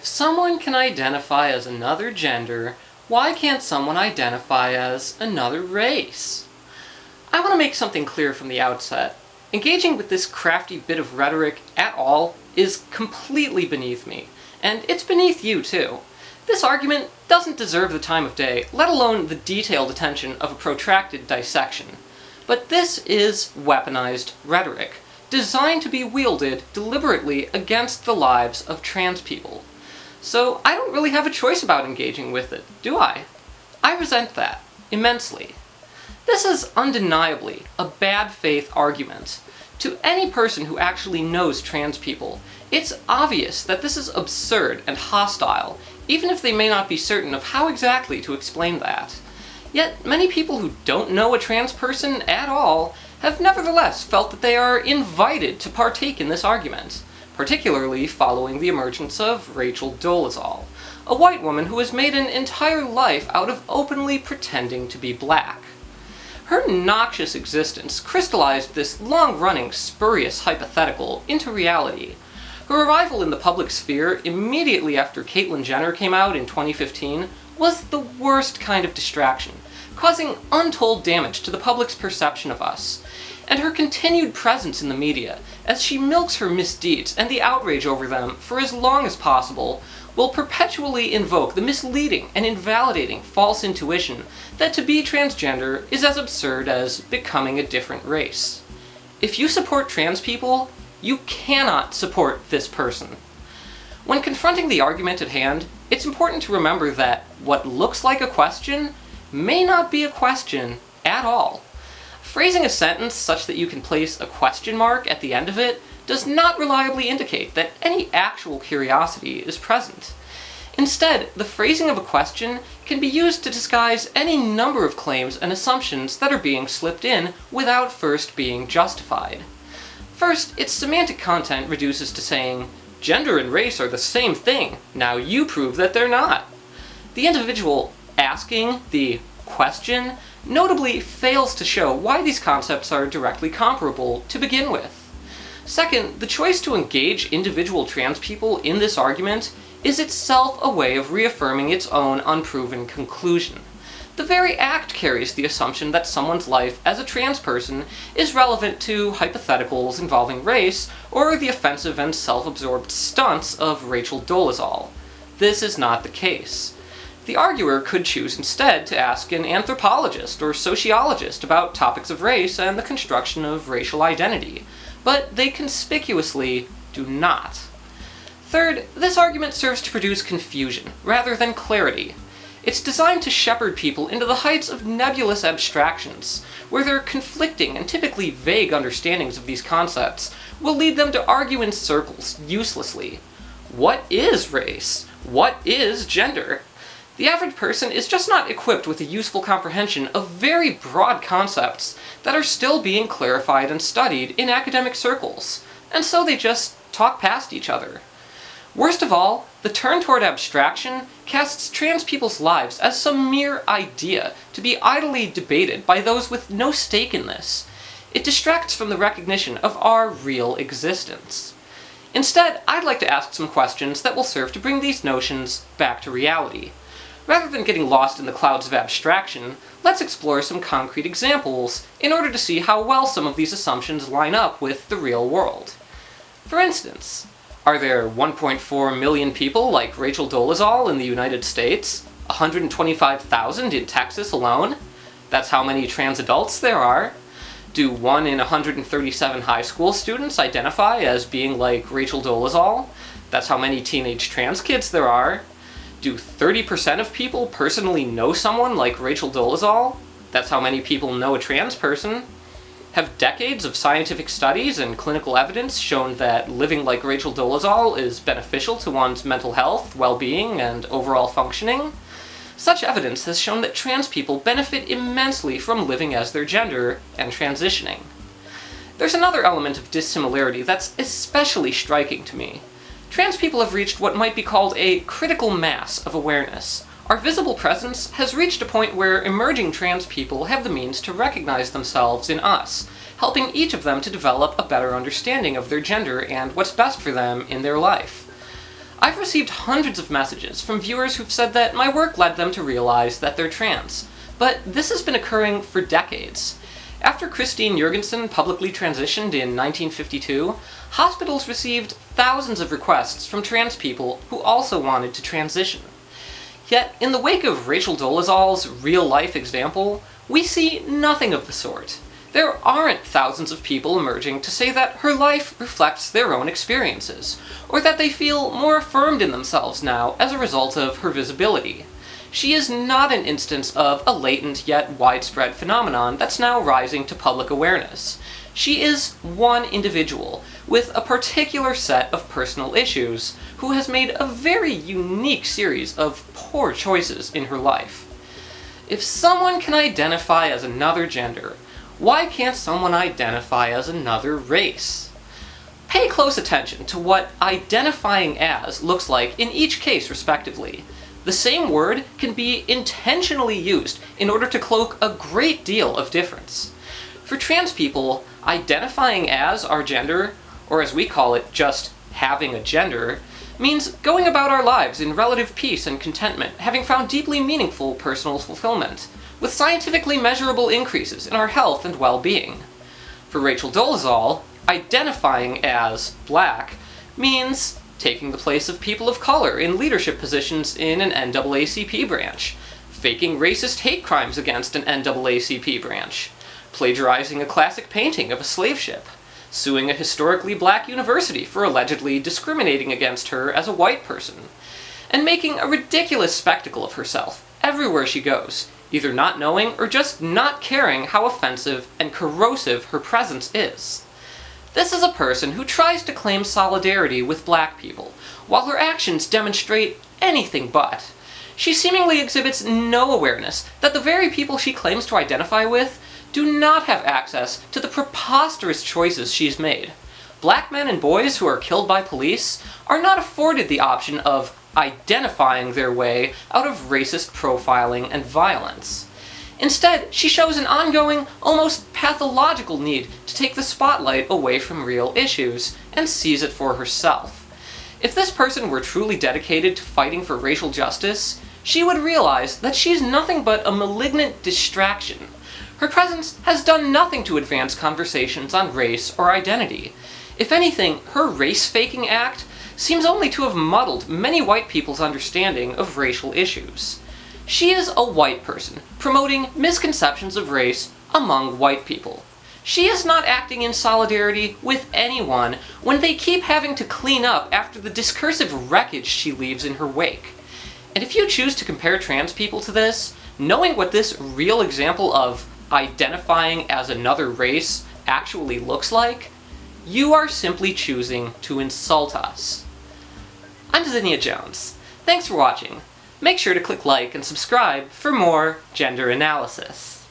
If someone can identify as another gender, why can't someone identify as another race? I want to make something clear from the outset. Engaging with this crafty bit of rhetoric at all is completely beneath me, and it's beneath you too. This argument doesn't deserve the time of day, let alone the detailed attention of a protracted dissection. But this is weaponized rhetoric, designed to be wielded deliberately against the lives of trans people. So I don't really have a choice about engaging with it, do I? I resent that, immensely. This is undeniably a bad faith argument. To any person who actually knows trans people, it's obvious that this is absurd and hostile, even if they may not be certain of how exactly to explain that. Yet many people who don't know a trans person at all have nevertheless felt that they are invited to partake in this argument, particularly following the emergence of Rachel Dolezal, a white woman who has made an entire life out of openly pretending to be black. Her noxious existence crystallized this long-running, spurious hypothetical into reality. Her arrival in the public sphere immediately after Caitlyn Jenner came out in 2015 was the worst kind of distraction, causing untold damage to the public's perception of us. And her continued presence in the media, as she milks her misdeeds and the outrage over them for as long as possible, will perpetually invoke the misleading and invalidating false intuition that to be transgender is as absurd as becoming a different race. If you support trans people, you cannot support this person. When confronting the argument at hand, it's important to remember that what looks like a question may not be a question at all. Phrasing a sentence such that you can place a question mark at the end of it does not reliably indicate that any actual curiosity is present. Instead, the phrasing of a question can be used to disguise any number of claims and assumptions that are being slipped in without first being justified. First, its semantic content reduces to saying, "Gender and race are the same thing, now you prove that they're not." The individual asking the question notably fails to show why these concepts are directly comparable to begin with. Second, the choice to engage individual trans people in this argument is itself a way of reaffirming its own unproven conclusion. The very act carries the assumption that someone's life as a trans person is relevant to hypotheticals involving race or the offensive and self-absorbed stunts of Rachel Dolezal. This is not the case. The arguer could choose instead to ask an anthropologist or sociologist about topics of race and the construction of racial identity, but they conspicuously do not. Third, this argument serves to produce confusion rather than clarity. It's designed to shepherd people into the heights of nebulous abstractions, where their conflicting and typically vague understandings of these concepts will lead them to argue in circles uselessly. What is race? What is gender? The average person is just not equipped with a useful comprehension of very broad concepts that are still being clarified and studied in academic circles, and so they just talk past each other. Worst of all, the turn toward abstraction casts trans people's lives as some mere idea to be idly debated by those with no stake in this. It distracts from the recognition of our real existence. Instead, I'd like to ask some questions that will serve to bring these notions back to reality. Rather than getting lost in the clouds of abstraction, let's explore some concrete examples in order to see how well some of these assumptions line up with the real world. For instance, are there 1.4 million people like Rachel Dolezal in the United States? 125,000 in Texas alone? That's how many trans adults there are. Do 1 in 137 high school students identify as being like Rachel Dolezal? That's how many teenage trans kids there are. Do 30% of people personally know someone like Rachel Dolezal? That's how many people know a trans person. Have decades of scientific studies and clinical evidence shown that living like Rachel Dolezal is beneficial to one's mental health, well-being, and overall functioning? Such evidence has shown that trans people benefit immensely from living as their gender and transitioning. There's another element of dissimilarity that's especially striking to me. Trans people have reached what might be called a critical mass of awareness. Our visible presence has reached a point where emerging trans people have the means to recognize themselves in us, helping each of them to develop a better understanding of their gender and what's best for them in their life. I've received hundreds of messages from viewers who've said that my work led them to realize that they're trans, but this has been occurring for decades. After Christine Jorgensen publicly transitioned in 1952, hospitals received thousands of requests from trans people who also wanted to transition. Yet, in the wake of Rachel Dolezals' real-life example, we see nothing of the sort. There aren't thousands of people emerging to say that her life reflects their own experiences, or that they feel more affirmed in themselves now as a result of her visibility. She is not an instance of a latent yet widespread phenomenon that's now rising to public awareness. She is one individual with a particular set of personal issues who has made a very unique series of poor choices in her life. If someone can identify as another gender, why can't someone identify as another race? Pay close attention to what identifying as looks like in each case respectively. The same word can be intentionally used in order to cloak a great deal of difference. For trans people, identifying as our gender, or as we call it, just having a gender, means going about our lives in relative peace and contentment, having found deeply meaningful personal fulfillment, with scientifically measurable increases in our health and well-being. For Rachel Dolezal, identifying as black means taking the place of people of color in leadership positions in an NAACP branch, faking racist hate crimes against an NAACP branch, plagiarizing a classic painting of a slave ship, suing a historically black university for allegedly discriminating against her as a white person, and making a ridiculous spectacle of herself everywhere she goes, either not knowing or just not caring how offensive and corrosive her presence is. This is a person who tries to claim solidarity with black people, while her actions demonstrate anything but. She seemingly exhibits no awareness that the very people she claims to identify with do not have access to the preposterous choices she's made. Black men and boys who are killed by police are not afforded the option of identifying their way out of racist profiling and violence. Instead, she shows an ongoing, almost pathological need to take the spotlight away from real issues and seize it for herself. If this person were truly dedicated to fighting for racial justice, she would realize that she's nothing but a malignant distraction. Her presence has done nothing to advance conversations on race or identity. If anything, her race-faking act seems only to have muddled many white people's understanding of racial issues. She is a white person, promoting misconceptions of race among white people. She is not acting in solidarity with anyone when they keep having to clean up after the discursive wreckage she leaves in her wake. And if you choose to compare trans people to this, knowing what this real example of identifying as another race actually looks like, you are simply choosing to insult us. I'm Zinnia Jones. Thanks for watching. Make sure to click like and subscribe for more gender analysis.